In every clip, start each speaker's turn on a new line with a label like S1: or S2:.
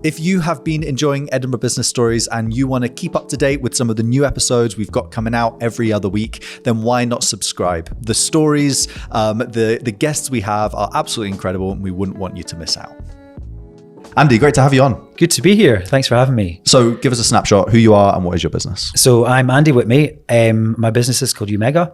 S1: If you have been enjoying Edinburgh Business Stories and you want to keep up to date with some of the new episodes we've got coming out every other week, then why not subscribe? The stories, the guests we have are absolutely incredible and we wouldn't want you to miss out. Andy, great to have you on.
S2: Good to be here. Thanks for having me.
S1: So give us a snapshot, who you are and what is your business?
S2: So I'm Andy Whitmey. My business is called Umega.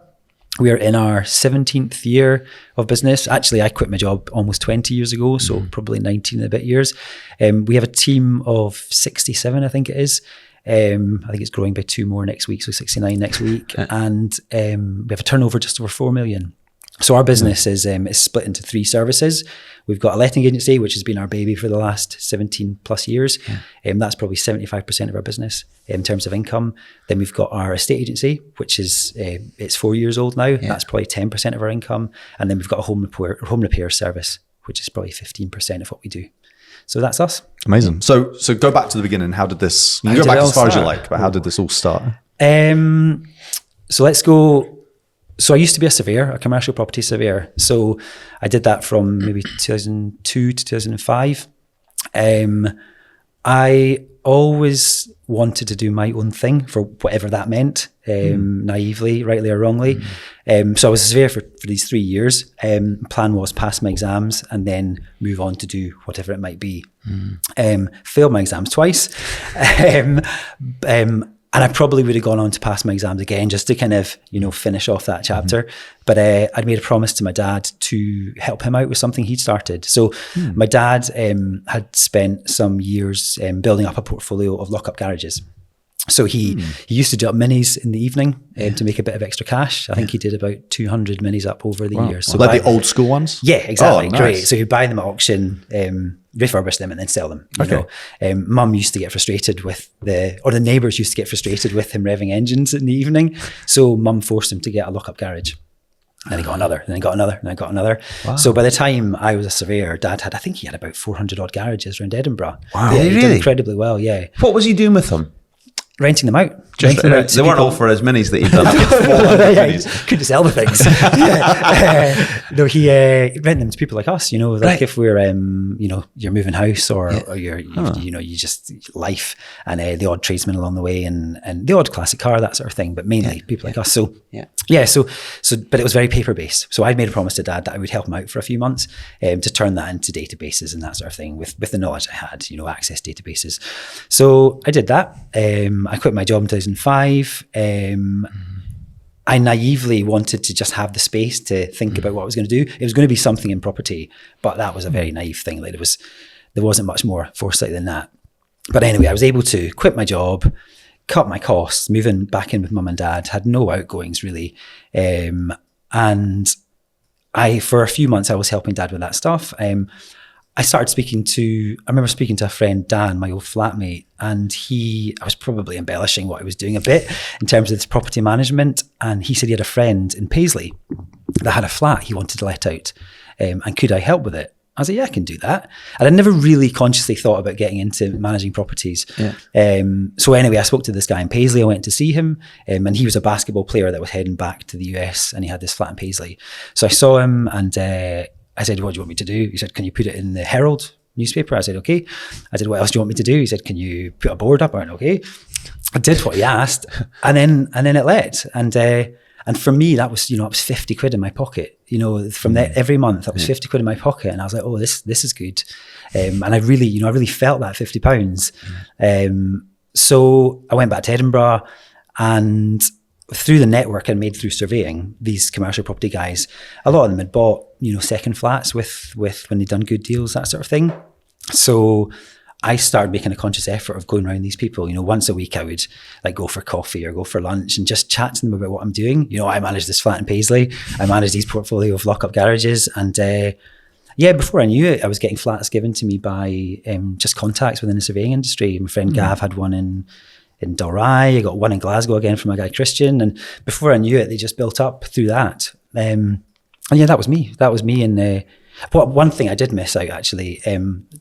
S2: We are in our 17th year of business. Actually, I quit my job almost 20 years ago, so probably 19 and a bit years. We have a team of 67, I think it is. I think it's growing by 2 more next week, so 69 next week. And we have a turnover just over 4 million. So our business is split into 3 services. We've got a letting agency, which has been our baby for the last 17 plus years. That's probably 75% of our business in terms of income. Then we've got our estate agency, which is it's 4 years old now. That's probably 10% of our income. And then we've got a home repair service, which is probably 15% of what we do. So that's us.
S1: Amazing. So go back to the beginning. How did this? You can go back as far as you like, but how did this all start?
S2: So let's go. So I used to be a surveyor, a commercial property surveyor. So I did that from maybe 2002 to 2005. I always wanted to do my own thing for whatever that meant, naively, rightly or wrongly. So I was a surveyor for these 3 years. Plan was pass my exams and then move on to do whatever it might be. Failed my exams twice. And I probably would have gone on to pass my exams again just to kind of, finish off that chapter. But I'd made a promise to my dad to help him out with something he'd started. So my dad had spent some years building up a portfolio of lock-up garages. So he used to do up minis in the evening to make a bit of extra cash. I think he did about 200 minis up over the years. So
S1: like the old school ones?
S2: Yeah, exactly.
S1: Oh, nice.
S2: Great. So he'd buy them at auction, refurbish them and then sell them. Mum used to get frustrated with the neighbours used to get frustrated with him revving engines in the evening. So Mum forced him to get a lock-up garage. And then he got another, and then got another, and then got another. Wow. So by the time I was a surveyor, Dad I think he had about 400 odd garages around Edinburgh.
S3: Wow.
S2: Yeah, he
S3: really?
S2: did incredibly well, yeah.
S3: What was he doing with them?
S2: Renting them out.
S3: They weren't all for his minis that he'd done.
S2: Couldn't sell the things. No, he rent them to people like us. If we're, you're moving house or you're, you just life and the odd tradesman along the way and the odd classic car, that sort of thing. But mainly people like us. So but it was very paper based. So I'd made a promise to Dad that I would help him out for a few months to turn that into databases and that sort of thing with the knowledge I had, access databases. So I did that. I quit my job in 2005. I naively wanted to just have the space to think about what I was going to do. It was going to be something in property, but that was a very naive thing. Like there wasn't much more foresight than that. But anyway, I was able to quit my job, cut my costs, moving back in with Mum and Dad, had no outgoings really. And for a few months, I was helping Dad with that stuff. I remember speaking to a friend, Dan, my old flatmate, and I was probably embellishing what I was doing a bit in terms of this property management. And he said he had a friend in Paisley that had a flat he wanted to let out. And could I help with it? I was like, yeah, I can do that. And I never really consciously thought about getting into managing properties. So anyway, I spoke to this guy in Paisley. I went to see him and he was a basketball player that was heading back to the US and he had this flat in Paisley. So I saw him and I said, what do you want me to do? He said, can you put it in the Herald newspaper? I said, okay. I said, what else do you want me to do? He said, can you put a board up? I went, okay. I did what he asked and then it let. And for me, that was, it was 50 quid in my pocket, from there every month, that was 50 quid in my pocket. And I was like, oh, this is good. And I really felt that £50. So I went back to Edinburgh and through the network I made through surveying, these commercial property guys, a lot of them had bought, second flats with when they'd done good deals, that sort of thing. So I started making a conscious effort of going around these people. Once a week I would go for coffee or go for lunch and just chat to them about what I'm doing. I manage this flat in Paisley. I manage these portfolio of lock-up garages. And before I knew it, I was getting flats given to me by just contacts within the surveying industry. My friend Gav had one in Dalry. I got one in Glasgow again from a guy, Christian. And before I knew it, they just built up through that. That was me. And one thing I did miss out actually,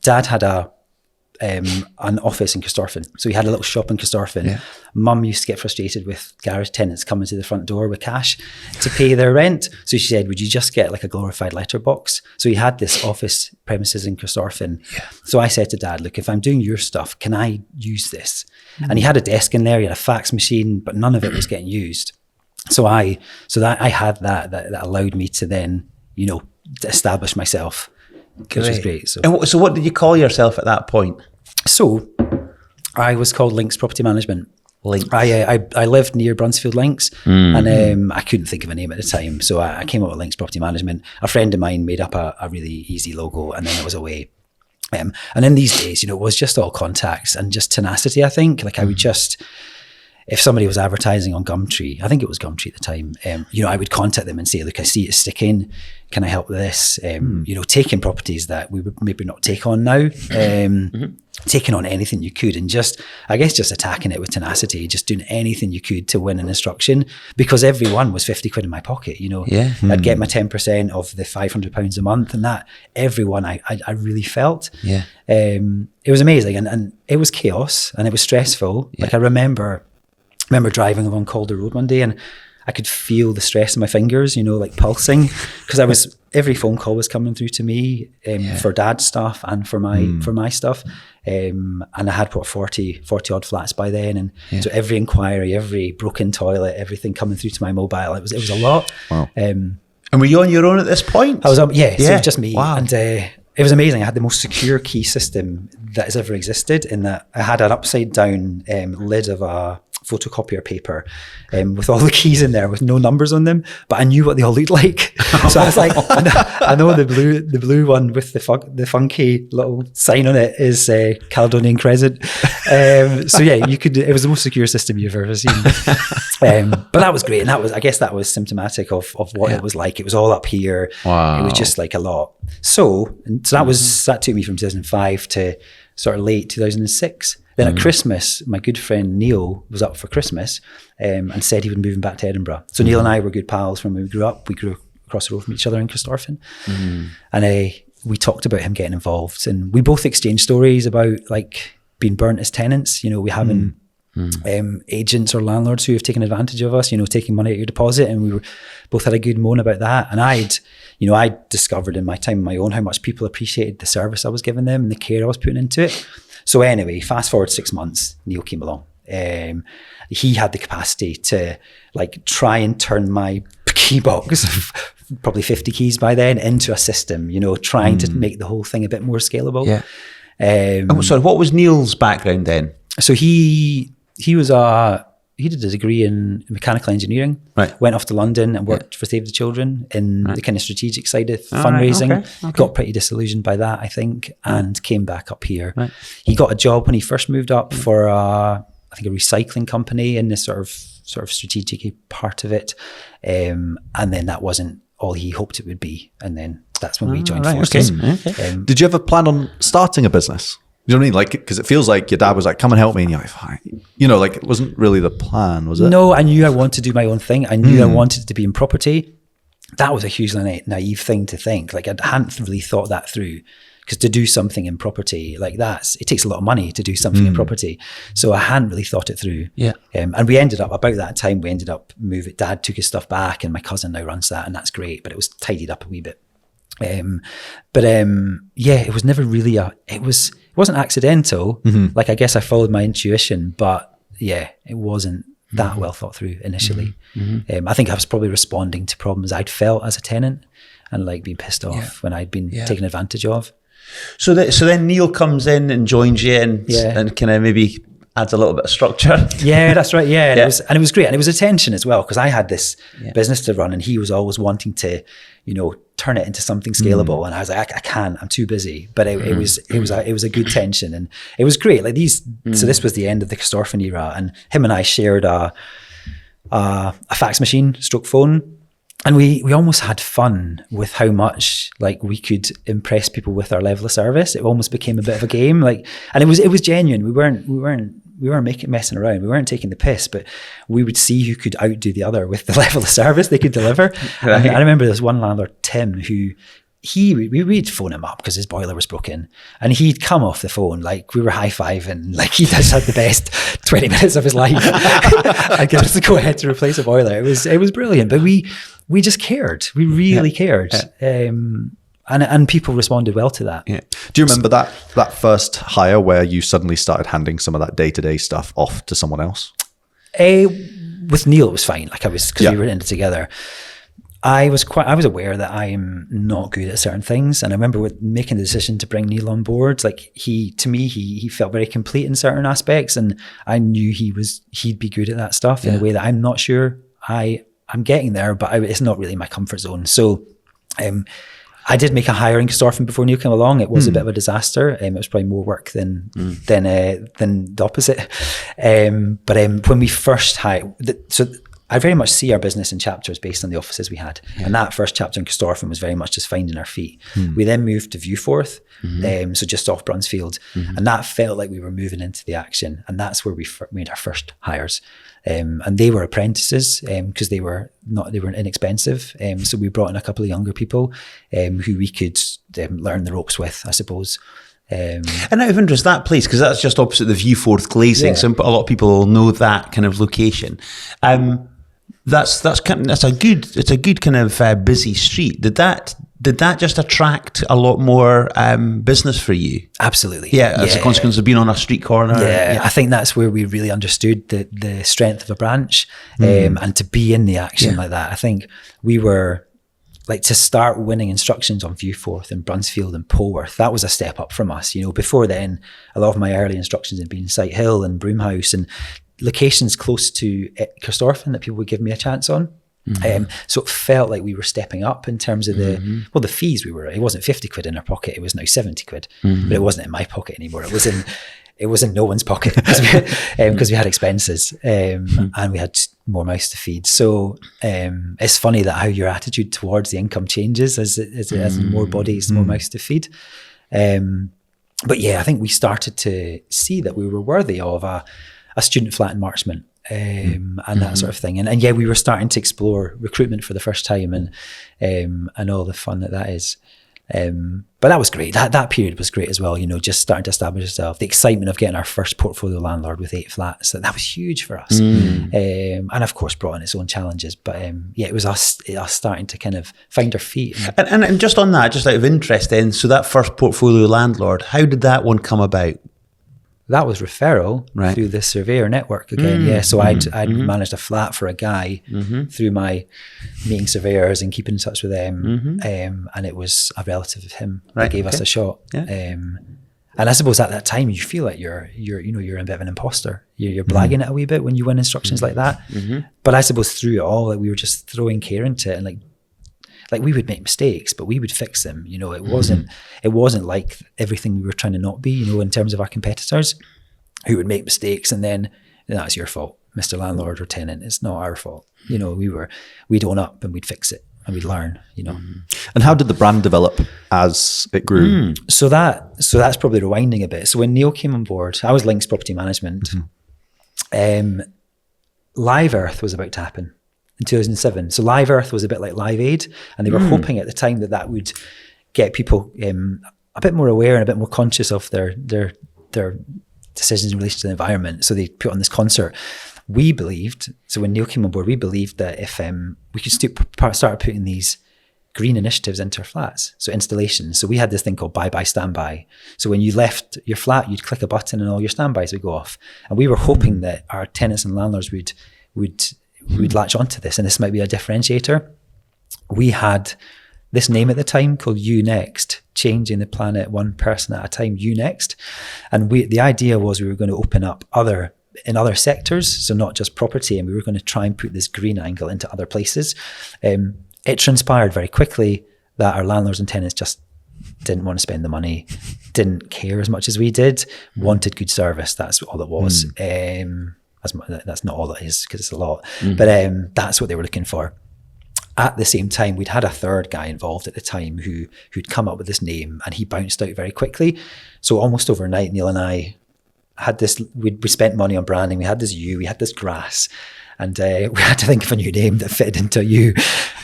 S2: Dad had an office in Corstorphine. So he had a little shop in Corstorphine.
S3: Yeah.
S2: Mum used to get frustrated with garage tenants coming to the front door with cash to pay their rent. So she said, would you just get like a glorified letterbox? So he had this office premises in Corstorphine. Yeah. So I said to Dad, look, if I'm doing your stuff, can I use this? And he had a desk in there, he had a fax machine, but none of it was getting used. So I had that allowed me to then, establish myself, which was great.
S3: So what did you call yourself at that point?
S2: So I was called Links Property Management.
S3: Links.
S2: I lived near Brunsfield Links, and I couldn't think of a name at the time, so I came up with Links Property Management. A friend of mine made up a really easy logo, and then it was away. And in these days, it was just all contacts and just tenacity, I think. Like I would just, if somebody was advertising on Gumtree, I think it was Gumtree at the time, I would contact them and say, look, I see it's sticking. Can I help with this? Taking properties that we would maybe not take on now, taking on anything you could, and just attacking it with tenacity, just doing anything you could to win an instruction, because every one was 50 quid in my pocket, I'd get my 10% of the £500 a month, and that every one I really felt. Yeah. It was amazing, and it was chaos and it was stressful. Yeah. Like I remember driving along Calder Road one day, and I could feel the stress in my fingers, like pulsing, because every phone call was coming through to me for Dad's stuff and for my stuff. And I had 40 odd flats by then. And so every inquiry, every broken toilet, everything coming through to my mobile, it was a lot. Wow.
S3: And were you on your own at this point?
S2: I was, so it was just me. Wow. And it was amazing. I had the most secure key system that has ever existed, in that I had an upside down lid of a photocopier paper with all the keys in there with no numbers on them, but I knew what they all looked like. So I was like, I know the blue one with the funky little sign on it is Caledonian Crescent. It was the most secure system you've ever seen. But that was great, and I guess that was symptomatic of what it was like. It was all up here. Wow. It was just like a lot. So that took me from 2005 to sort of late 2006. Then at Christmas, my good friend Neil was up for Christmas and said he was moving back to Edinburgh. So Neil and I were good pals from when we grew up. We grew across the road from each other in Corstorphine. And we talked about him getting involved. And we both exchanged stories about like being burnt as tenants. We having agents or landlords who have taken advantage of us, taking money out your deposit. And we both had a good moan about that. And I discovered in my time on my own how much people appreciated the service I was giving them and the care I was putting into it. So anyway, fast forward 6 months, Neil came along. He had the capacity to like try and turn my key box of probably 50 keys by then into a system, trying to make the whole thing a bit more scalable. Yeah.
S3: So what was Neil's background then?
S2: So he did a degree in mechanical engineering, went off to London and worked for Save the Children in the kind of strategic side of fundraising. Okay. Got pretty disillusioned by that, I think, and came back up here. Right. He got a job when he first moved up for a recycling company in this sort of strategic part of it. And then that wasn't all he hoped it would be. And then that's when we joined forces.
S1: Okay. Did you ever plan on starting a business? You know what I mean? Like, because it feels like your dad was like, come and help me. And you're like, fine. It wasn't really the plan, was it?
S2: No, I knew I wanted to do my own thing. I knew I wanted to be in property. That was a hugely naive thing to think. Like, I hadn't really thought that through. Because to do something in property like it takes a lot of money to do something in property. So I hadn't really thought it through. Yeah. And we ended up, about that time, moving. Dad took his stuff back and my cousin now runs that, and that's great. But it was tidied up a wee bit. It was never really it wasn't accidental. Like, I guess I followed my intuition, but it wasn't that well thought through initially. I think I was probably responding to problems I'd felt as a tenant and like being pissed off when I'd been taken advantage of.
S3: So then Neil comes in and joins you and kind of maybe adds a little bit of structure.
S2: Yeah, that's right. Yeah. And it was great. And it was a tension as well, because I had this business to run and he was always wanting to, turn it into something scalable. And I was like, I can't, I'm too busy. But it was a good tension, and it was great. Like so this was the end of the Corstorphine era, and him and I shared a fax machine / phone. And we almost had fun with how much like we could impress people with our level of service. It almost became a bit of a game, and it was genuine. We weren't messing around. We weren't taking the piss, but we would see who could outdo the other with the level of service they could deliver. Right. I remember this one landlord, Tim, who we'd phone him up because his boiler was broken, and he'd come off the phone like we were high-fiving, like he just had the best 20 minutes of his life. I give us the go ahead to replace a boiler. It was brilliant, but we just cared. We really cared. And people responded well to that.
S1: Yeah. Do you remember that first hire where you suddenly started handing some of that day-to-day stuff off to someone else?
S2: With Neil, it was fine. Like because we were in it together. I was aware that I'm not good at certain things, and I remember making the decision to bring Neil on board. Like he felt very complete in certain aspects, and I knew he'd be good at that stuff in a way that I'm not sure I'm getting there, but it's not really my comfort zone. So I did make a hire in Castorfen before Neil came along. It was a bit of a disaster. It was probably more work than the opposite. But when we first hired, so I very much see our business in chapters based on the offices we had. And that first chapter in Castorfen was very much just finding our feet. We then moved to Viewforth, so just off Brunsfield. And that felt like we were moving into the action. And that's where we made our first hires. And they were apprentices because they were inexpensive. So we brought in a couple of younger people who we could learn the ropes with, I suppose.
S3: And out of interest, that place, because that's just opposite the Viewforth glazing, so a lot of people will know that kind of location. It's a good kind of busy street. Did that just attract a lot more business for you?
S2: Absolutely.
S3: Yeah, as a consequence of being on a street corner.
S2: Yeah, I think that's where we really understood the strength of a branch and to be in the action like that. I think we were like to start winning instructions on Viewforth and Brunsfield and Polworth. That was a step up from us. Before then, a lot of my early instructions had been Sight Hill and Broomhouse and locations close to Castorfen that people would give me a chance on. So it felt like we were stepping up in terms of the fees it wasn't 50 quid in our pocket, it was now 70 quid, but it wasn't in my pocket anymore. It was in no one's pocket because we had expenses and we had more mouths to feed. So it's funny that how your attitude towards the income changes as more bodies, more mouths to feed. But yeah, I think we started to see that we were worthy of a student flat in Marchmont. And that sort of thing, and yeah, we were starting to explore recruitment for the first time, and all the fun that is. But that was great. That period was great as well. Just starting to establish yourself. The excitement of getting our first portfolio landlord with 8 flats. That was huge for us, and of course brought in its own challenges. But it was us starting to kind of find our feet.
S3: And just on that, just out of interest, then, so that first portfolio landlord, how did that one come about?
S2: That was referral through the surveyor network again. So I'd managed a flat for a guy through my meeting surveyors and keeping in touch with them. And it was a relative of him that gave us a shot. And I suppose at that time you feel like you're a bit of an imposter. You're blagging it a wee bit when you win instructions like that. But I suppose through it all, like, we were just throwing care into it, and like we would make mistakes, but we would fix them. It wasn't like everything we were trying to not be, in terms of our competitors who would make mistakes and then that's your fault, Mr. Landlord or tenant. It's not our fault. We'd own up and we'd fix it and we'd learn,
S1: And how did the brand develop as it grew?
S2: So that's probably rewinding a bit. So when Neil came on board, I was Links Property Management. Live Earth was about to happen in 2007. So Live Earth was a bit like Live Aid, and they were hoping at the time that would get people a bit more aware and a bit more conscious of their decisions in relation to the environment. So they put on this concert. We believed, so when Neil came on board, we believed that if we could start putting these green initiatives into our flats, so installations. So we had this thing called Bye Bye Standby. So when you left your flat, you'd click a button and all your standbys would go off. And we were hoping that our tenants and landlords would latch onto this, and this might be a differentiator. We had this name at the time called You Next, changing the planet one person at a time, You Next. And the idea was we were going to open up in other sectors, so not just property, and we were going to try and put this green angle into other places. It transpired very quickly that our landlords and tenants just didn't want to spend the money, didn't care as much as we did, wanted good service. That's all it was. That's not all it is, because it's a lot, but that's what they were looking for. At the same time, we'd had a third guy involved at the time who'd come up with this name, and he bounced out very quickly. So almost overnight, Neil and I had this, we spent money on branding, we had this we had this grass, And we had to think of a new name that fitted into U.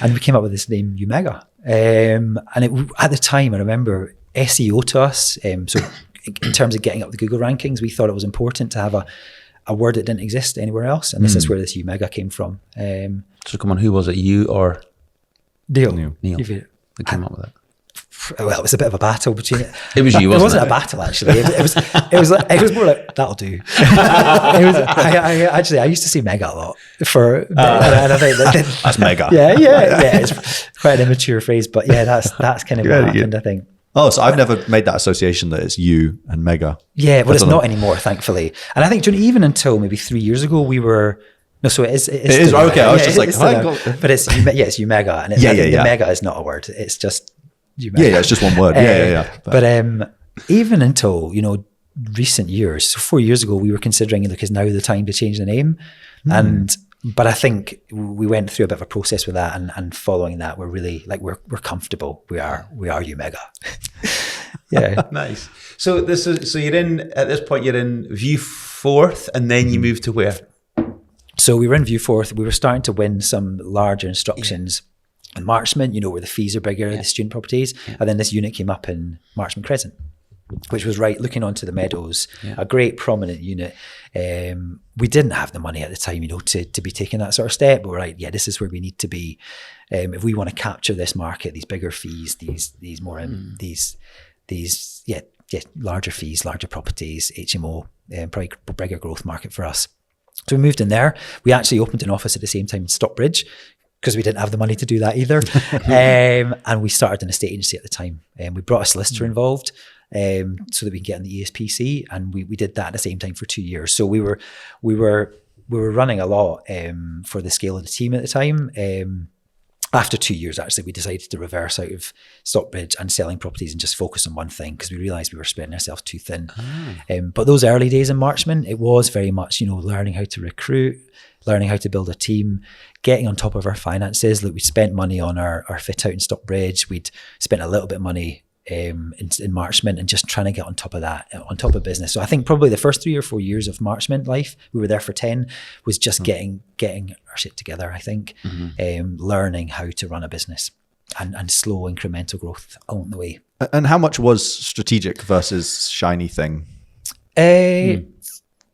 S2: And we came up with this name, Umega. And at the time, I remember SEO to us. So in terms of getting up the Google rankings, we thought it was important to have a word that didn't exist anywhere else. And this is where this Umega came from.
S3: So come on, who was it, you or
S2: Neil?
S3: Neil. That came up with it.
S2: Well, it was a bit of a battle between it.
S3: It was you, wasn't it?
S2: It wasn't a battle, actually. It was more like, that'll do. I used to say mega a lot and I think
S1: that's mega.
S2: Yeah. It's quite an immature phrase, but yeah, that's kind of what happened, I think.
S1: Oh, so I've never made that association that it's you and mega.
S2: Yeah, but it's not anymore, thankfully. And I think even until maybe 3 years ago, we were. No, so it is. It is
S1: okay. I was just like,
S2: but it's Umega, and the mega is not a word. It's just Umega.
S1: Yeah, it's just one word.
S2: But even until recent years, so 4 years ago, we were considering, look, is now the time to change the name, but I think we went through a bit of a process with that, and following that, we're really we're comfortable. We are Umega. Yeah,
S3: nice. So you're in at this point. You're in Viewforth, and then you moved to where?
S2: So we were in Viewforth. We were starting to win some larger instructions in Marchmont, where the fees are bigger, the student properties. And then this unit came up in Marchmont Crescent, which was looking onto the meadows, a great prominent unit. We didn't have the money at the time, to be taking that sort of step. But we're like, this is where we need to be. If we want to capture this market, these bigger fees, these more, larger fees, larger properties, HMO, probably bigger growth market for us. So we moved in there. We actually opened an office at the same time in Stockbridge because we didn't have the money to do that either. And we started an estate agency at the time. We brought a solicitor involved so that we can get in the ESPC. And we did that at the same time for 2 years. So we were running a lot for the scale of the team at the time. After 2 years, actually, we decided to reverse out of Stockbridge and selling properties and just focus on one thing because we realised we were spreading ourselves too thin. But those early days in Marchmont, it was very much, learning how to recruit, learning how to build a team, getting on top of our finances. Look, we spent money on our fit out in Stockbridge. We'd spent a little bit of money in Marchmont and just trying to get on top of that, on top of business. So I think probably the first 3 or 4 years of Marchmont life, we were there for 10, was just getting our shit together, I think, learning how to run a business and slow incremental growth along the way.
S1: And how much was strategic versus shiny thing?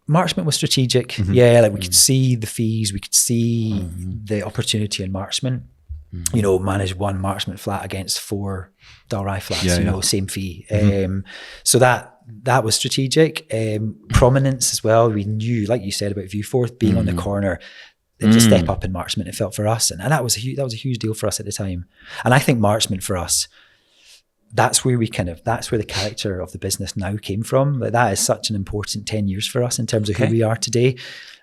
S2: Marchmont was strategic. Yeah, we could see the fees, we could see the opportunity in Marchmont. Manage one Marchmont flat against 4 Dalry flats, same fee. So that was strategic. Prominence as well. We knew, like you said about Viewforth being on the corner, it's a step up in Marchmont, it felt for us. And that was a huge deal for us at the time. And I think Marchmont for us, that's where that's where the character of the business now came from. That is such an important 10 years for us in terms of who we are today.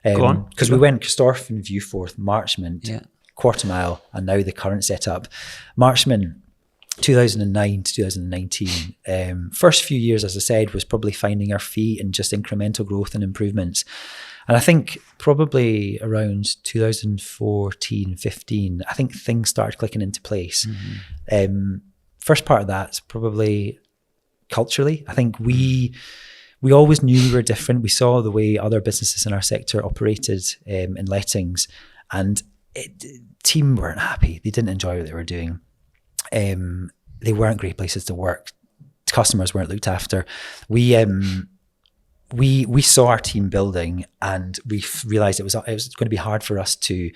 S2: Because we went Corstorphine, Viewforth, Marchmont, Quarter Mile, and now the current setup. Marchmont, 2009 to 2019. First few years, as I said, was probably finding our feet and just incremental growth and improvements. And I think probably around 2014, 15, I think things started clicking into place. First part of that's probably culturally. I think we always knew we were different. We saw the way other businesses in our sector operated in lettings, and team weren't happy. They didn't enjoy what they were doing. They weren't great places to work. Customers weren't looked after. We saw our team building, and we realized it was going to be hard for us to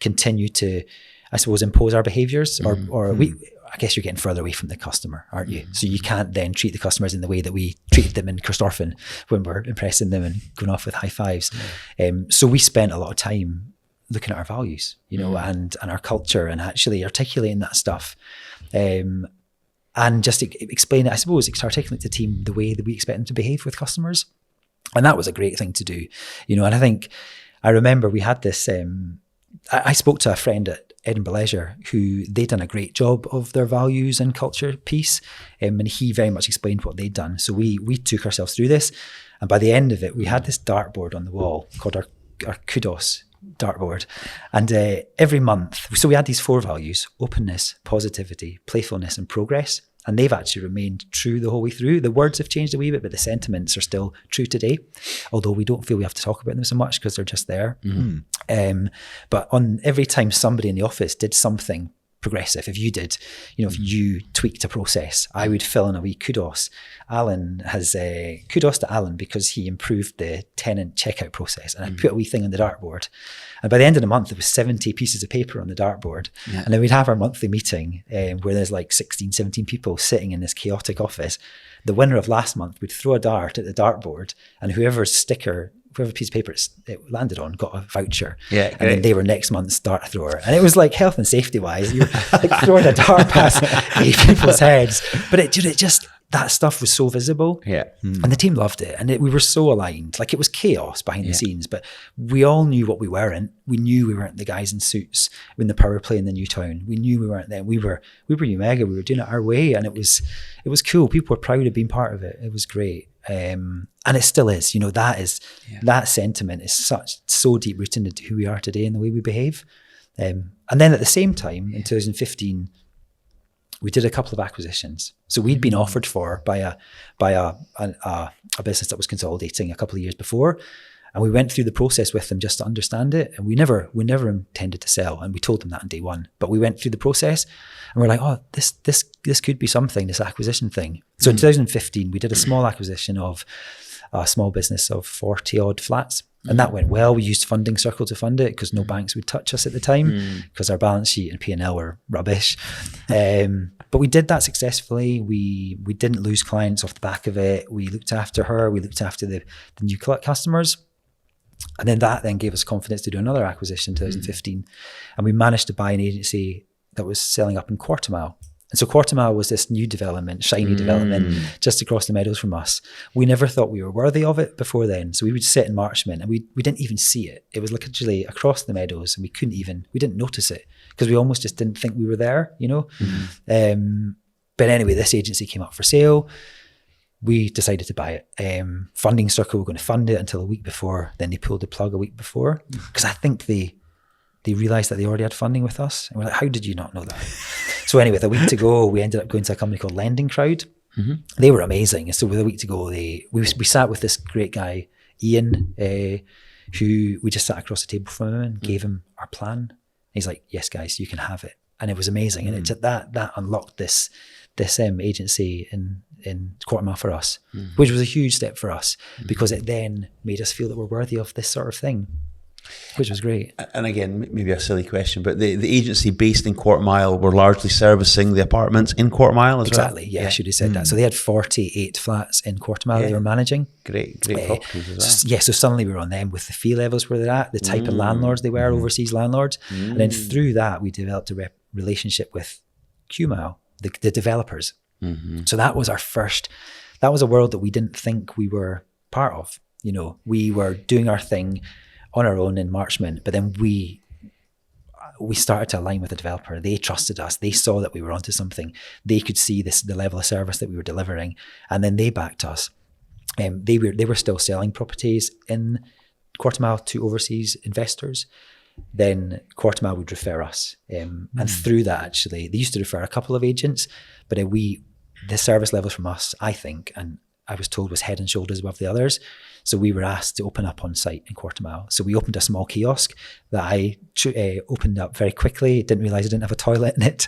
S2: continue to, I suppose, impose our behaviors, or I guess you're getting further away from the customer, aren't you? So you can't then treat the customers in the way that we treated them in Corstorphine when we're impressing them and going off with high fives. So we spent a lot of time looking at our values, and our culture, and actually articulating that stuff, and just explain it. I suppose articulate to the team the way that we expect them to behave with customers, and that was a great thing to do, And I think I remember we had this. I spoke to a friend at Edinburgh Leisure who they'd done a great job of their values and culture piece, and he very much explained what they'd done. So we took ourselves through this, and by the end of it, we had this dartboard on the wall called our kudos dartboard, and every month, so we had these 4 values: openness, positivity, playfulness, and progress. And they've actually remained true the whole way through. The words have changed a wee bit, but the sentiments are still true today, although we don't feel we have to talk about them so much because they're just there. But on every time somebody in the office did something progressive, if you did, if you tweaked a process, I would fill in a wee kudos. Alan has kudos to Alan because he improved the tenant checkout process, and I put a wee thing on the dartboard. And by the end of the month, there was 70 pieces of paper on the dartboard. Yeah. And then we'd have our monthly meeting where there's like 16, 17 people sitting in this chaotic office. The winner of last month would throw a dart at the dartboard, and whoever piece of paper it landed on got a voucher. Yeah, and then they were next month's dart thrower. And it was like health and safety wise, you're like throwing a dart past 8 people's heads. But it just, that stuff was so visible.
S3: Yeah.
S2: And the team loved it. And we were so aligned. Like, it was chaos behind the scenes, but we all knew what we weren't. We knew we weren't the guys in suits in the power play in the new town. We knew we weren't them. We were Umega. We were doing it our way. And it was cool. People were proud of being part of it. It was great. And it still is, that sentiment is so deep rooted into who we are today and the way we behave. And then at the same time, in 2015, we did a couple of acquisitions. So we'd been offered for by a business that was consolidating a couple of years before. And we went through the process with them just to understand it. And we never intended to sell. And we told them that on day one. But we went through the process and we're like, oh, this could be something, this acquisition thing. So in 2015, we did a small acquisition of a small business of 40 odd flats. And that went well. We used Funding Circle to fund it because no banks would touch us at the time because our balance sheet and P&L were rubbish. But we did that successfully. We didn't lose clients off the back of it. We looked after her. We looked after the new customers. And then that gave us confidence to do another acquisition in 2015. And we managed to buy an agency that was selling up in Quartermile. And so Quartermile was this new development, shiny development, just across the meadows from us. We never thought we were worthy of it before then. So we would sit in Marchmont and we didn't even see it. It was literally across the meadows and we didn't notice it because we almost just didn't think we were there, But anyway, this agency came up for sale. We decided to buy it. Funding Circle were going to fund it until a week before. Then they pulled the plug a week before because I think they realised that they already had funding with us. And we're like, how did you not know that? So anyway, with a week to go, we ended up going to a company called Lending Crowd. They were amazing. And so with a week to go, we sat with this great guy, Ian, who we just sat across the table from him and gave him our plan. And he's like, yes, guys, you can have it. And it was amazing. And it that unlocked this agency in Quartermile for us, which was a huge step for us because it then made us feel that we're worthy of this sort of thing, which was great. And
S3: again, maybe a silly question, but the agency based in Quartermile were largely servicing the apartments in Quartermile as well?
S2: Exactly, yeah, I should have said that. So they had 48 flats in Quartermile they were managing.
S3: Great properties as well.
S2: So suddenly we were on them with the fee levels where they're at, the type of landlords they were, overseas landlords. And then through that, we developed a relationship with QMile, the developers. So that was that was a world that we didn't think we were part of. We were doing our thing on our own in Marchmont, but then we started to align with the developer. They trusted us. They saw that we were onto something. They could see the level of service that we were delivering, and then they backed us. They were still selling properties in Quartermile to overseas investors. Then Quartermile would refer us, and through that, actually, they used to refer a couple of agents, but the service levels from us, I think, and I was told, was head and shoulders above the others. So we were asked to open up on site in Quartermile. So we opened a small kiosk that I opened up very quickly. Didn't realise I didn't have a toilet in it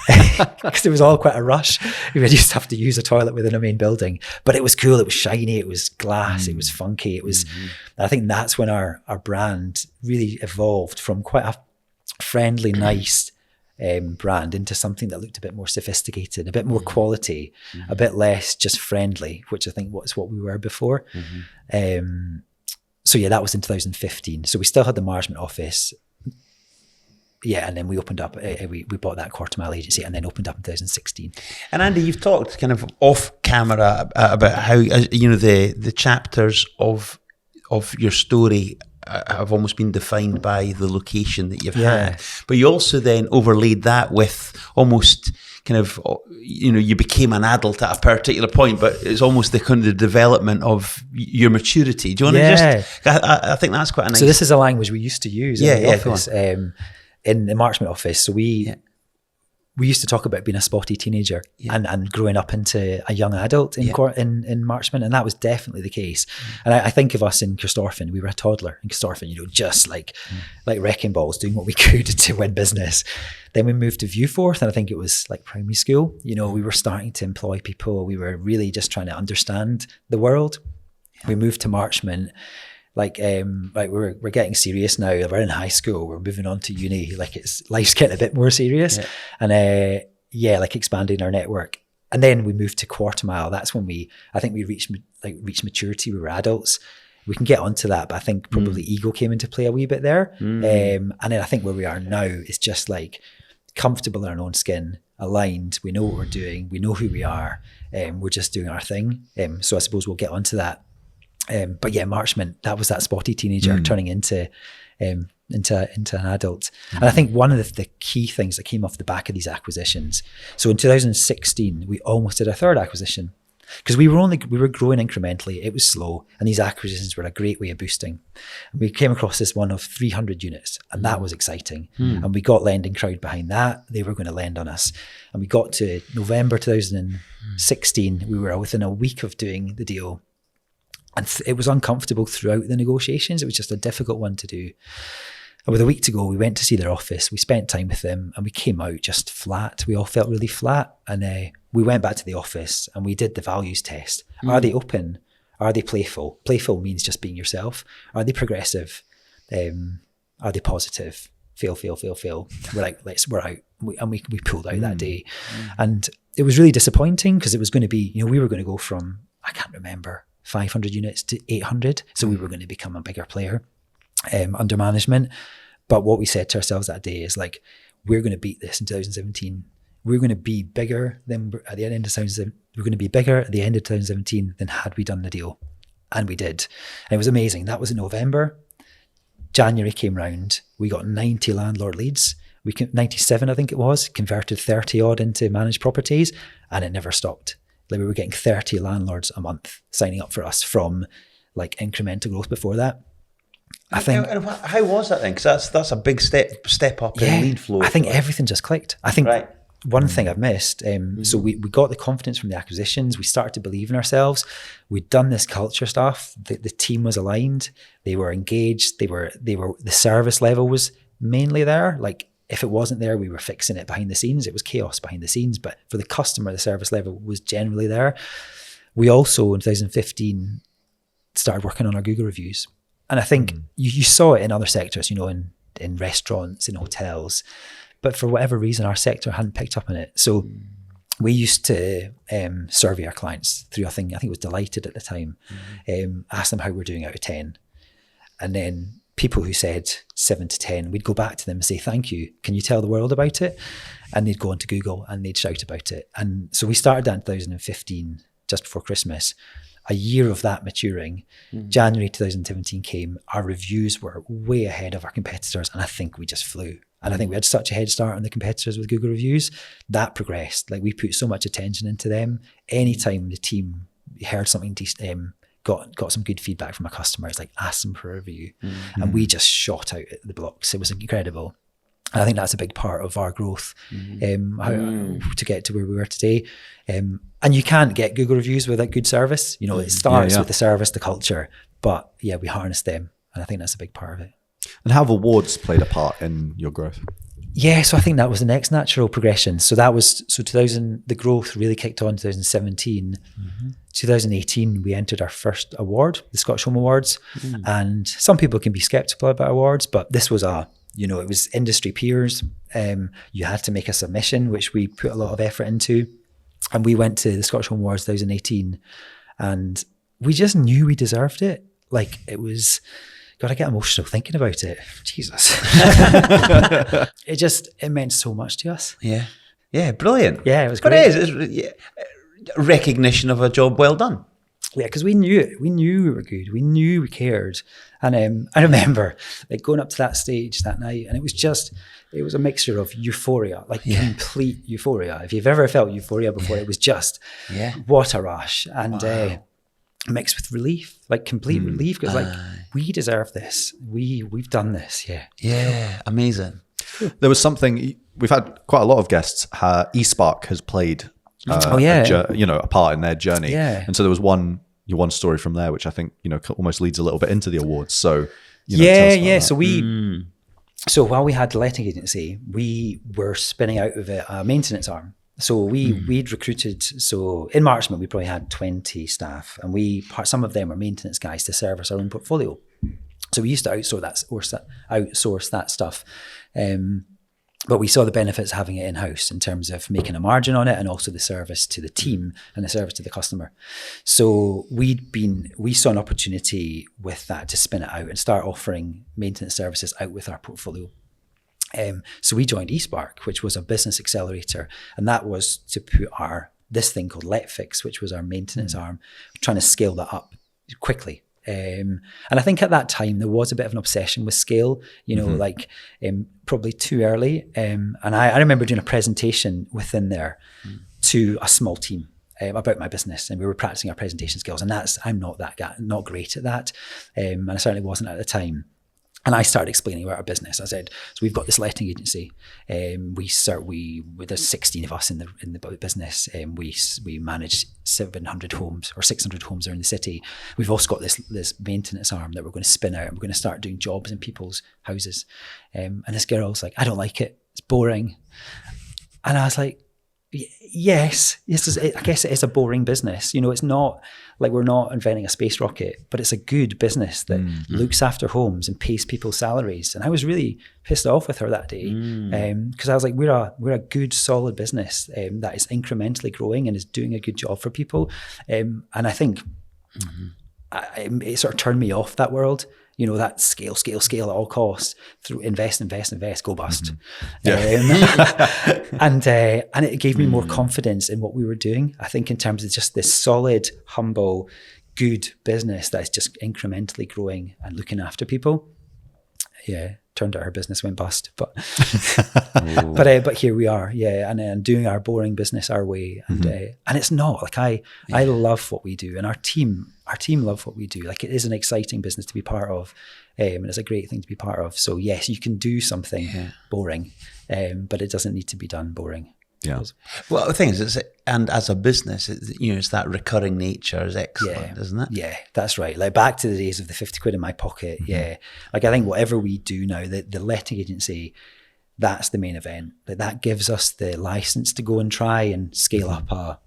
S2: because it was all quite a rush. We used to have to use a toilet within a main building, but it was cool. It was shiny. It was glass. It was funky. It was. I think that's when our brand really evolved from quite a friendly, nice brand into something that looked a bit more sophisticated, a bit more quality, a bit less just friendly, which I think was what we were before. So yeah, that was in 2015. So we still had the management office. Yeah, and then we opened up, we bought that Quartermile agency and then opened up in 2016.
S3: And Andy, you've talked kind of off camera about how, the chapters of your story have almost been defined by the location that you've had. But you also then overlaid that with almost kind of, you became an adult at a particular point, but it's almost the kind of development of your maturity. Do you want to I think that's quite a nice...
S2: So this is a language we used to use in the office, in the Marchmont office. So we we used to talk about being a spotty teenager and growing up into a young adult in Marchmont, and that was definitely the case. And I think of us in Corstorphine, we were a toddler in Corstorphine, just like wrecking balls, doing what we could to win business. Then we moved to Viewforth, and I think it was like primary school. We were starting to employ people. We were really just trying to understand the world. We moved to Marchmont. We're getting serious now. We're in high school. We're moving on to uni. Life's getting a bit more serious, and expanding our network. And then we moved to Quarter Mile. That's when I think we reached maturity. We were adults. We can get onto that, but I think probably ego came into play a wee bit there. And then I think where we are now is just like comfortable in our own skin, aligned. We know what we're doing. We know who we are. We're just doing our thing. So I suppose we'll get onto that. But yeah, Marchmont, that was that spotty teenager turning into an adult. And I think one of the key things that came off the back of these acquisitions. So in 2016, we almost did a third acquisition because we were growing incrementally. It was slow, and these acquisitions were a great way of boosting. And we came across this one of 300 units, and that was exciting. And we got Lending Crowd behind that. They were going to lend on us. And we got to November 2016. We were within a week of doing the deal. And it was uncomfortable throughout the negotiations. It was just a difficult one to do. And with a week to go, we went to see their office. We spent time with them, and we came out just flat. We all felt really flat. And we went back to the office and we did the values test. Are they open? Are they playful? Playful means just being yourself. Are they progressive? Are they positive? Fail. We're like, we're out. We pulled out that day. And it was really disappointing because it was going to be, we were going to go from, I can't remember, 500 units to 800. So we were going to become a bigger player under management. But what we said to ourselves that day is like, we're going to beat this in 2017. We're going to be bigger than at the end of 2017. We're going to be bigger at the end of 2017 than had we done the deal. And we did. And it was amazing. That was in November. January came round. We got 90 landlord leads. 97, I think it was, converted 30 odd into managed properties, and it never stopped. Like we were getting 30 landlords a month signing up for us from like incremental growth before that. I think.
S3: And how was that then? Because that's a big step up in lead flow.
S2: I think everything just clicked. I think one thing I've missed. So we got the confidence from the acquisitions. We started to believe in ourselves. We'd done this culture stuff. The team was aligned. They were engaged. They were. The service level was mainly there. Like, if it wasn't there, we were fixing it behind the scenes. It was chaos behind the scenes, but for the customer, the service level was generally there. We also, in 2015, started working on our Google reviews. And I think you saw it in other sectors, in restaurants, in hotels, but for whatever reason, our sector hadn't picked up on it. So we used to survey our clients through a thing, I think it was Delighted at the time, ask them how we're doing out of 10. And then people who said 7 to 10, we'd go back to them and say, thank you. Can you tell the world about it? And they'd go onto Google and they'd shout about it. And so we started that in 2015, just before Christmas. A year of that maturing. January 2017 came. Our reviews were way ahead of our competitors. And I think we just flew. And I think we had such a head start on the competitors with Google reviews. That progressed. Like, we put so much attention into them. Anytime the team heard something decent, got some good feedback from a customer, it's like, ask them for a review. And we just shot out at the blocks. It was incredible. And I think that's a big part of our growth, to get to where we were today. And you can't get Google reviews without good service. It starts with the service, the culture, but yeah, we harness them. And I think that's a big part of it.
S1: And how have awards played a part in your growth?
S2: Yeah, so I think that was the next natural progression. So that was, the growth really kicked on in 2017. 2018, we entered our first award, the Scottish Home Awards. And some people can be skeptical about awards, but this was it was industry peers. You had to make a submission, which we put a lot of effort into. And we went to the Scottish Home Awards 2018, and we just knew we deserved it. Like, it was, God, I get emotional thinking about it. Jesus. It meant so much to us.
S3: Yeah. Yeah, brilliant.
S2: Yeah, it was
S3: but
S2: great.
S3: It's recognition of a job well done.
S2: Yeah, because we knew it. We knew we were good. We knew we cared. And I remember going up to that stage that night, and it was a mixture of euphoria, complete euphoria. If you've ever felt euphoria before, it was just, what a rush. And mixed with relief, complete relief, because we deserve this. We've done this. Yeah.
S3: Yeah, amazing.
S1: There was something we've had quite a lot of guests. Espark has played a part in their journey.
S2: Yeah.
S1: And so there was one story from there, which I think, almost leads a little bit into the awards. So, tell us about that.
S2: So while we had the letting agency, we were spinning out of it a maintenance arm. So we'd recruited, so in Marchmont, we probably had 20 staff, and some of them were maintenance guys to service our own portfolio. So we used to outsource that stuff. But we saw the benefits of having it in-house in terms of making a margin on it, and also the service to the team and the service to the customer. So we saw an opportunity with that to spin it out and start offering maintenance services out with our portfolio. So we joined Espark, which was a business accelerator, and that was to put this thing called Letfix, which was our maintenance arm, trying to scale that up quickly. And I think at that time there was a bit of an obsession with scale, probably too early. And I remember doing a presentation within there to a small team about my business, and we were practicing our presentation skills. And I'm not that guy, not great at that, and I certainly wasn't at the time. And I started explaining about our business. I said, so we've got this letting agency. There's 16 of us in the business. We manage 700 homes or 600 homes around the city. We've also got this maintenance arm that we're going to spin out, and we're going to start doing jobs in people's houses. And this girl was like, I don't like it. It's boring. And I was like, yes, I guess it is a boring business. It's not like we're not inventing a space rocket, but it's a good business that looks after homes and pays people's salaries. And I was really pissed off with her that day, because I was like, we're a good, solid business that is incrementally growing and is doing a good job for people. And I think it sort of turned me off that world. That scale at all costs, through invest, go bust. And it gave me more confidence in what we were doing. I think in terms of just this solid, humble, good business that is just incrementally growing and looking after people. Yeah, turned out our business went bust, but here we are. Yeah, and doing our boring business our way, and it's not like I love what we do, and our team love what we do. Like, it is an exciting business to be part of, and it's a great thing to be part of. So yes, you can do something boring, but it doesn't need to be done boring.
S1: Yeah.
S3: Well, the thing is, and as a business, it's that recurring nature is excellent, isn't it?
S2: Yeah, that's right. Like, back to the days of the 50 quid in my pocket. Yeah. Like, I think whatever we do now, the letting agency, that's the main event. Like, that gives us the license to go and try and scale up a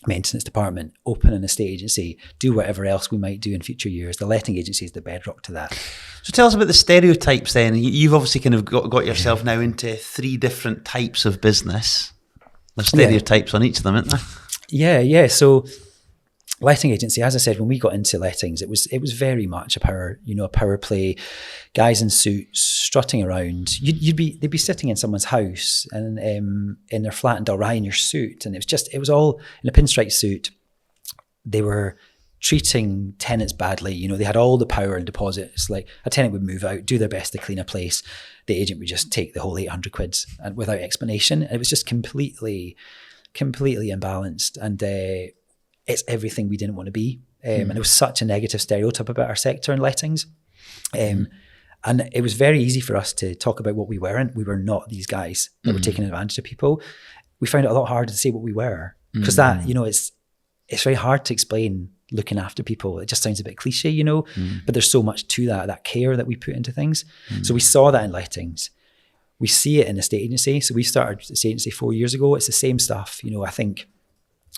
S2: maintenance department, open an estate agency, do whatever else we might do in future years. The letting agency is the bedrock to that.
S3: So tell us about the stereotypes then. You've obviously kind of got yourself now into 3 different types of business. There's stereotypes on each of them, aren't there?
S2: Yeah. So letting agency, as I said, when we got into lettings, it was very much a power play, guys in suits strutting around. They'd be sitting in someone's house and in their flat in Dalry in your suit, and it was all in a pinstripe suit. They were treating tenants badly. They had all the power and deposits. Like, a tenant would move out, do their best to clean a place. The agent would just take the whole 800 quid and without explanation. And it was just completely imbalanced. And it's everything we didn't want to be. And it was such a negative stereotype about our sector in lettings. And it was very easy for us to talk about what we weren't. We were not these guys that were taking advantage of people. We found it a lot harder to say what we were, because that, it's very hard to explain looking after people. It just sounds a bit cliche, but there's so much to that care that we put into things. So we saw that in lettings. We see it in estate agency. So we started estate agency 4 years ago. It's the same stuff. I think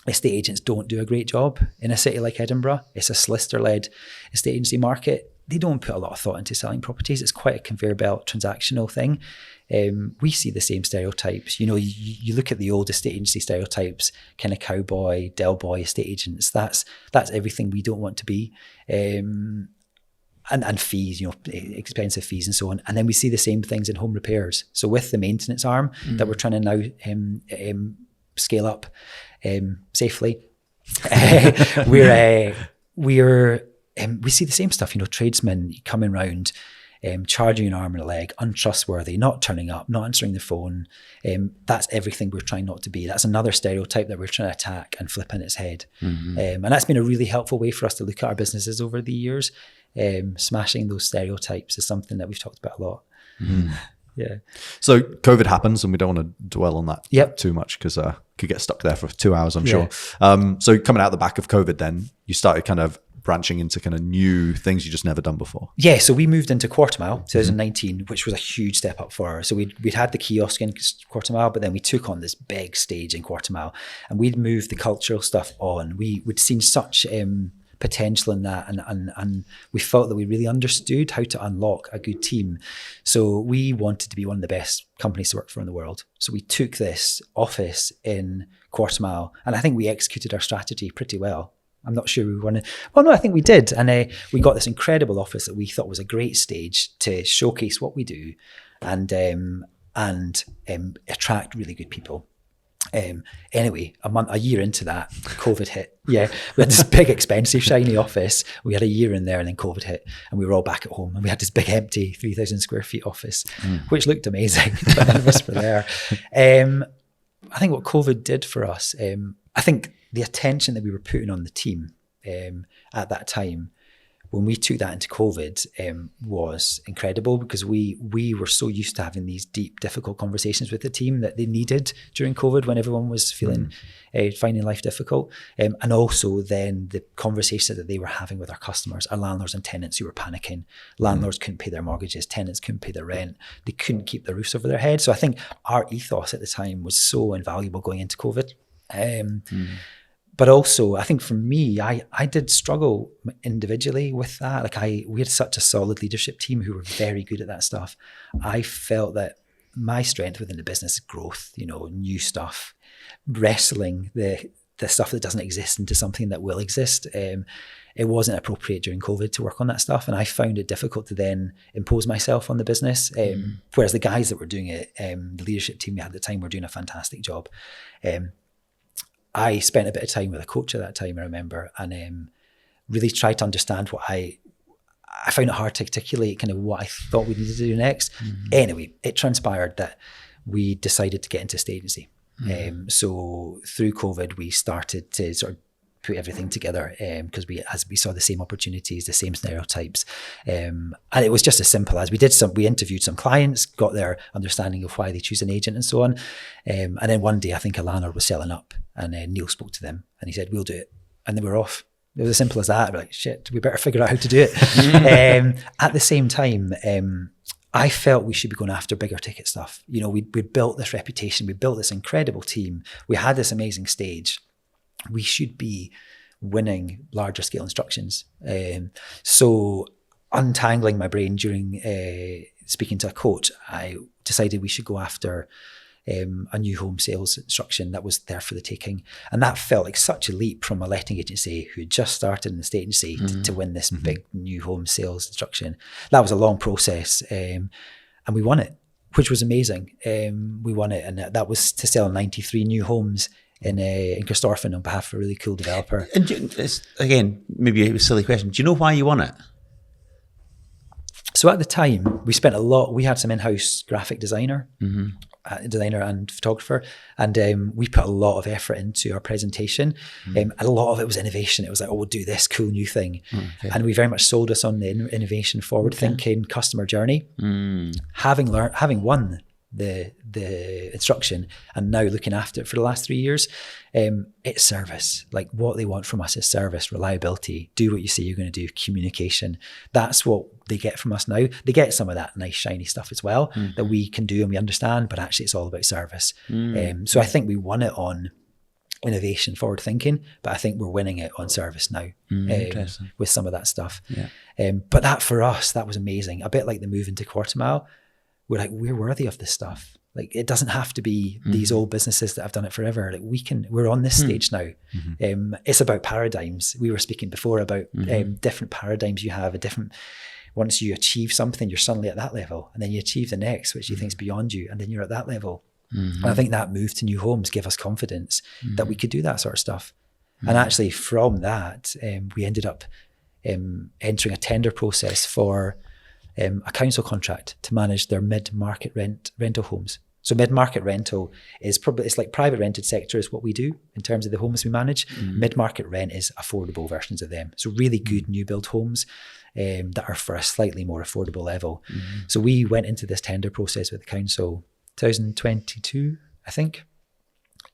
S2: estate agents don't do a great job in a city like Edinburgh. It's a solicitor-led estate agency market. They don't put a lot of thought into selling properties. It's quite a conveyor belt transactional thing. We see the same stereotypes. You look at the old estate agency stereotypes, kind of cowboy, Del Boy estate agents. That's everything we don't want to be. And fees, expensive fees and so on. And then we see the same things in home repairs. So with the maintenance arm that we're trying to now scale up safely, we see the same stuff. Tradesmen coming round, charging an arm and a leg, untrustworthy, not turning up, not answering the phone. That's everything we're trying not to be. That's another stereotype that we're trying to attack and flip on its head. And that's been a really helpful way for us to look at our businesses over the years. Smashing those stereotypes is something that we've talked about a lot. Yeah.
S1: So COVID happens, and we don't want to dwell on that
S2: Yep.
S1: too much because could get stuck there for 2 hours, I'm
S2: Yeah.
S1: sure. So coming out the back of COVID, then you started kind of branching into kind of new things you just never done before.
S2: Yeah, so we moved into Quarter Mile 2019, which was a huge step up for us. So we'd had the kiosk in Quarter Mile, but then we took on this big stage in Quarter Mile, and we'd moved the cultural stuff on. We'd seen such potential in that, and we felt that we really understood how to unlock a good team. So we wanted to be one of the best companies to work for in the world. So we took this office in Quarter Mile, and I think we executed our strategy pretty well. I'm not sure we wanted. Well, no, I think we did. And we got this incredible office that we thought was a great stage to showcase what we do and attract really good people. Anyway, a year into that, COVID hit. Yeah, we had this big, expensive, shiny office. We had a year in there, and then COVID hit, and we were all back at home. And we had this big, empty 3,000 square feet office, which looked amazing. But none of us were there. I think what COVID did for us, I think the attention that we were putting on the team at that time, when we took that into COVID, was incredible, because we were so used to having these deep, difficult conversations with the team that they needed during COVID, when everyone was feeling finding life difficult, and also then the conversations that they were having with our customers, our landlords and tenants who were panicking. Landlords couldn't pay their mortgages, tenants couldn't pay their rent, they couldn't keep their roofs over their head. So I think our ethos at the time was so invaluable going into COVID. But also, I think for me, I did struggle individually with that. Like we had such a solid leadership team who were very good at that stuff. I felt that my strength within the business is growth, new stuff, wrestling the stuff that doesn't exist into something that will exist. It wasn't appropriate during COVID to work on that stuff. And I found it difficult to then impose myself on the business. Whereas the guys that were doing it, the leadership team we had at the time, were doing a fantastic job. I spent a bit of time with a coach at that time, I remember, and really tried to understand what I found it hard to articulate kind of what I thought we needed to do next. Anyway, it transpired that we decided to get into state agency. So through COVID, we started to sort of put everything together because we saw the same opportunities, the same stereotypes. And it was just as simple as we interviewed some clients, got their understanding of why they choose an agent and so on. And then one day, I think a landlord was selling up, and Neil spoke to them and he said, "We'll do it." And then we were off. It was as simple as that. We're like, shit, we better figure out how to do it. At the same time, I felt we should be going after bigger ticket stuff. We built this reputation, we built this incredible team, we had this amazing stage. We should be winning larger scale instructions. So untangling my brain during speaking to a coach, I decided we should go after a new home sales instruction that was there for the taking. And that felt like such a leap from a letting agency who just started in the state agency to win this big new home sales instruction. That was a long process, and we won it, which was amazing. We won it, and that was to sell 93 new homes in Christorfin on behalf of a really cool developer.
S3: And again, maybe a silly question. Do you know why you won it?
S2: So at the time, we had some in-house graphic designer and photographer, and we put a lot of effort into our presentation, and a lot of it was innovation. It was like, we'll do this cool new thing. And we very much sold us on the innovation, forward-thinking customer journey. Having won the instruction and now looking after it for the last 3 years, it's service. Like, what they want from us is service, reliability, do what you say you're going to do, communication. That's what they get from us now. They get some of that nice shiny stuff as well that we can do and we understand, but actually it's all about service. So I think we won it on innovation, forward thinking, but I think we're winning it on service now with some of that stuff. But that, for us, that was amazing. A bit like the move into Quarter Mile. We're worthy of this stuff. Like, it doesn't have to be these old businesses that have done it forever. Like, we're on this stage now. It's about paradigms. We were speaking before about different paradigms you have, once you achieve something, you're suddenly at that level, and then you achieve the next, which you think is beyond you, and then you're at that level. And I think that move to new homes gave us confidence that we could do that sort of stuff. And actually from that, we ended up entering a tender process for a council contract to manage their mid-market rental homes. So mid-market rental is probably, it's like private rented sector is what we do in terms of the homes we manage. Mid-market rent is affordable versions of them. So really good new build homes that are for a slightly more affordable level. So we went into this tender process with the council 2022, I think,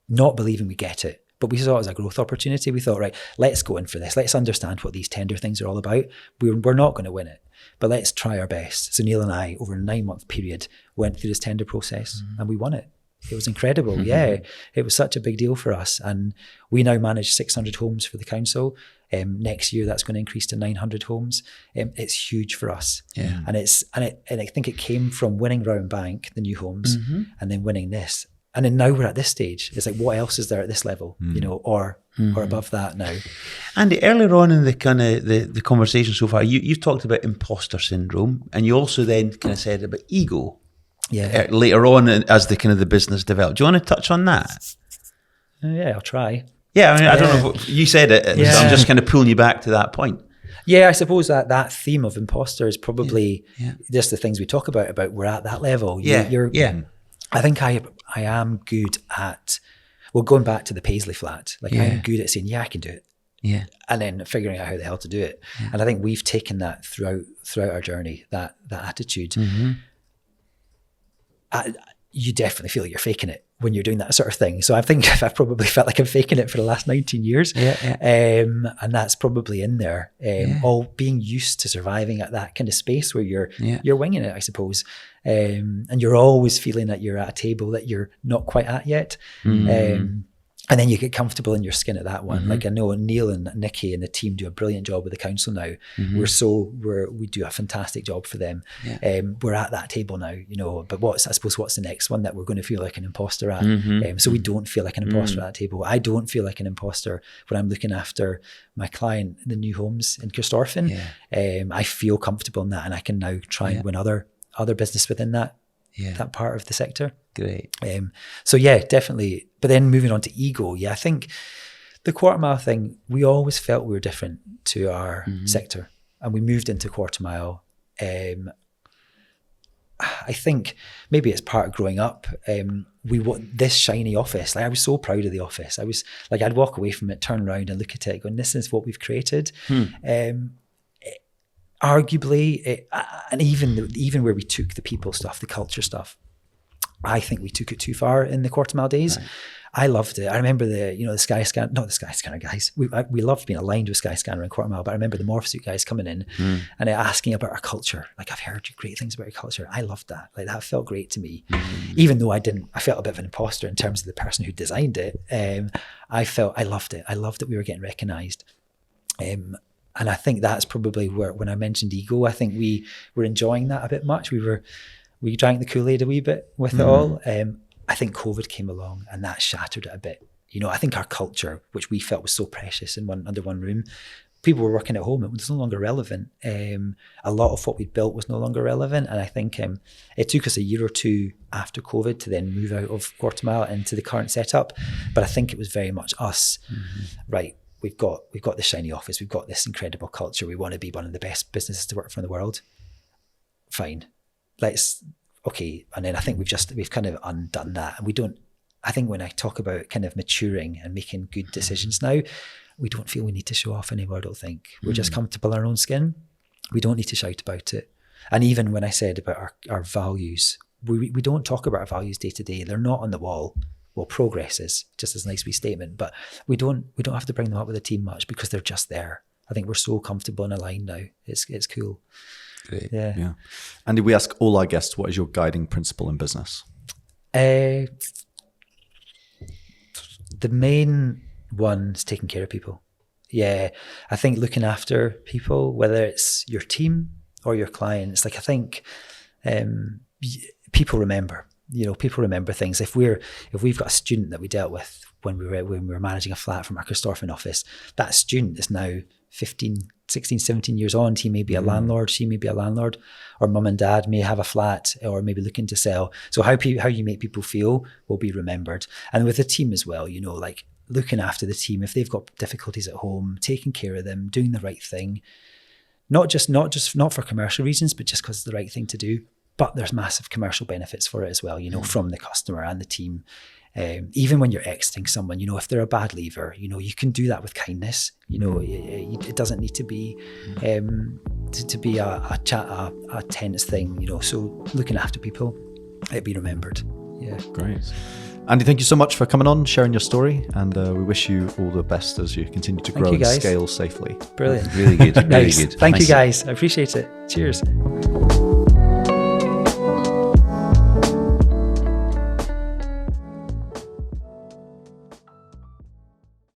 S2: not believing we get it. But we saw it as a growth opportunity. We thought, right, let's go in for this. Let's understand what these tender things are all about. We're not going to win it, but let's try our best. So Neil and I, over a 9-month period, went through this tender process and we won it. It was incredible. Yeah, it was such a big deal for us. And we now manage 600 homes for the council. Next year, that's going to increase to 900 homes. It's huge for us. Yeah. And I think it came from winning Round Bank, the new homes, and then winning this. And then now we're at this stage. It's like, what else is there at this level, you know, or above that now?
S3: Andy, earlier on in the kind of the conversation so far, you've talked about imposter syndrome, and you also then kind of said about ego.
S2: Yeah.
S3: Later on, as the kind of the business developed. Do you want to touch on that?
S2: Yeah, I'll try.
S3: Yeah, I mean, I don't know if you said it, and so I'm just kind of pulling you back to that point.
S2: Yeah, I suppose that theme of imposter is probably just the things we talk about we're at that level. I think I am good at, well, going back to the Paisley flat, like I'm good at saying, I can do it. Yeah. And then figuring out how the hell to do it. Yeah. And I think we've taken that throughout our journey, that attitude. You definitely feel like you're faking it when you're doing that sort of thing. So I think I've probably felt like I'm faking it for the last 19 years. And that's probably in there. All being used to surviving at that kind of space where you're winging it, I suppose. And you're always feeling that you're at a table that you're not quite at yet. And then you get comfortable in your skin at that one. Like I know Neil and Nikki and the team do a brilliant job with the council now. We do a fantastic job for them. We're at that table now, you know, but what's the next one that we're going to feel like an imposter at? So we don't feel like an imposter at that table. I don't feel like an imposter when I'm looking after my client, the new homes in Kirstorfen. I feel comfortable in that, and I can now try and win other business within that part of the sector.
S3: Great.
S2: So definitely. But then moving on to ego, I think the quarter mile thing, we always felt we were different to our sector, and we moved into quarter mile. I think maybe it's part of growing up. We want this shiny office. Like I was so proud of the office. I was like, I'd walk away from it, turn around and look at it going, this is what we've created. Arguably, and even where we took the people stuff, the culture stuff, I think we took it too far in the quarter mile days. Right. I loved it. I remember the Skyscanner guys. We loved being aligned with Skyscanner and quarter mile, but I remember the Morphsuit guys coming in and asking about our culture. Like, I've heard great things about your culture. I loved that. Like, that felt great to me. Even though I felt a bit of an imposter in terms of the person who designed it. I loved it. I loved that we were getting recognized. And I think that's probably where, when I mentioned ego, I think we were enjoying that a bit much. We drank the Kool-Aid a wee bit with it all. I think COVID came along and that shattered it a bit. You know, I think our culture, which we felt was so precious under one room, people were working at home. It was no longer relevant. A lot of what we built was no longer relevant. And I think it took us a year or two after COVID to then move out of quarter mile into the current setup. But I think it was very much us, right? We've got this shiny office. We've got this incredible culture. We want to be one of the best businesses to work for in the world. Fine. And then I think we've kind of undone that. And I think when I talk about kind of maturing and making good decisions now, we don't feel we need to show off anymore, I don't think. We're just comfortable in our own skin. We don't need to shout about it. And even when I said about our values, we don't talk about our values day to day. They're not on the wall. Well, progress is just as a nice wee statement, but we don't have to bring them up with the team much because they're just there. I think we're so comfortable and aligned now. It's cool.
S1: Great. Yeah. Andy, we ask all our guests, what is your guiding principle in business?
S2: The main one's taking care of people. Yeah, I think looking after people, whether it's your team or your clients, like I think people remember. You know, people remember things. If we've got a student that we dealt with when we were managing a flat from our Kirstorfen office, that student is now 15, 16, 17 years on. He may be a landlord, she may be a landlord, or mum and dad may have a flat or maybe looking to sell. So how you make people feel will be remembered. And with the team as well, you know, like looking after the team, if they've got difficulties at home, taking care of them, doing the right thing, not for commercial reasons, but just because it's the right thing to do. but there's massive commercial benefits for it as well, from the customer and the team. Even when you're exiting someone, if they're a bad leaver, you can do that with kindness. It doesn't need to be a tense thing. So looking after people, it'd be remembered. Yeah,
S1: great. Andy, thank you so much for coming on, sharing your story, and we wish you all the best as you continue to grow and scale safely.
S2: Brilliant.
S3: Really good. Really
S2: Nice.
S3: good.
S2: Thank you, guys. I appreciate it. Cheers.